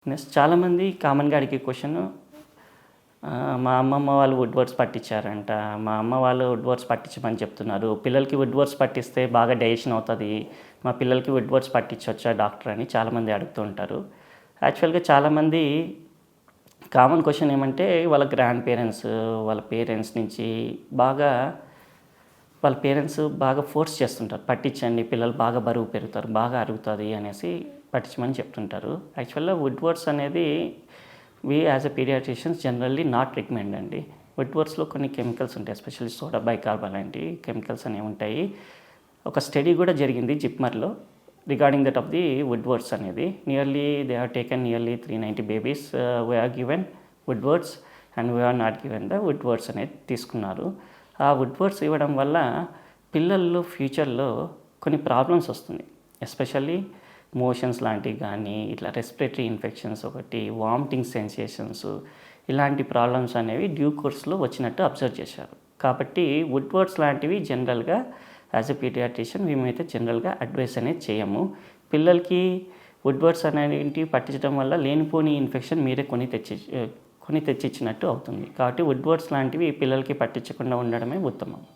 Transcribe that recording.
Next చాలామంది కామన్‌గా అడిగే క్వెషన్ మా అమ్మమ్మ వాళ్ళు వుడ్వర్డ్స్ పట్టించారంట. మా అమ్మ వాళ్ళు వుడ్వర్డ్స్ పట్టించమని చెప్తున్నారు. పిల్లలకి వుడ్వర్డ్స్ పట్టిస్తే బాగా డైజెషన్ అవుతది. మా పిల్లలకి వుడ్వర్డ్స్ పట్టించొచ్చా డాక్టర్ అని చాలామంది అడుగుతూ ఉంటారు. యాక్చువల్‌గా చాలామంది కామన్ క్వెషన్ ఏమంటే వాళ్ళ గ్రాండ్ పేరెంట్స్, వాళ్ళ పేరెంట్స్ నుంచి వాళ్ళ పేరెంట్స్ బాగా ఫోర్స్ చేస్తుంటారు. పట్టించండి పిల్లలు బాగా బరువు పెరుగుతారు, బాగా అరుగుతుంది అనేసి పట్టించమని చెప్తుంటారు. యాక్చువల్‌గా వుడ్వర్డ్స్ అనేది as a paediatricians generally not recommend అండి. వుడ్వర్డ్స్‌లో కొన్ని కెమికల్స్ ఉంటాయి. ఎస్పెషల్లీ సోడా బైకార్బన్ లాంటి కెమికల్స్ అనేవి ఉంటాయి. ఒక స్టడీ కూడా జరిగింది జిప్మర్‌లో regarding that of the Woodward's అనేది. They have taken nearly 390 babies we are given Woodward's and we are not given the Woodward's అనేది తీసుకున్నారు. ఆ వుడ్వర్డ్స్ ఇవ్వడం వల్ల పిల్లల్లో ఫ్యూచర్లో కొన్ని ప్రాబ్లమ్స్ వస్తుంది. ఎస్పెషల్లీ మోషన్స్ లాంటివి కానీ, ఇట్లా రెస్పిరేటరీ ఇన్ఫెక్షన్స్ ఒకటి, వామిటింగ్ సెన్సేషన్స్, ఇలాంటి ప్రాబ్లమ్స్ అనేవి డ్యూ కోర్స్లో వచ్చినట్టు అబ్జర్వ్ చేశారు. కాబట్టి వుడ్వర్డ్స్ లాంటివి జనరల్గా యాజ్ ఎ పీడియాట్రిషియన్ మేమైతే జనరల్గా అడ్వైస్ అనేది చేయము. పిల్లలకి వుడ్వర్డ్స్ అనేవి పట్టించడం వల్ల లేనిపోని ఇన్ఫెక్షన్ మీరే కొని తెచ్చిచ్చినట్టు అవుతుంది. కాబట్టి వుడ్వర్డ్స్ లాంటివి పిల్లలకి పట్టించకుండా ఉండడమే ఉత్తమం.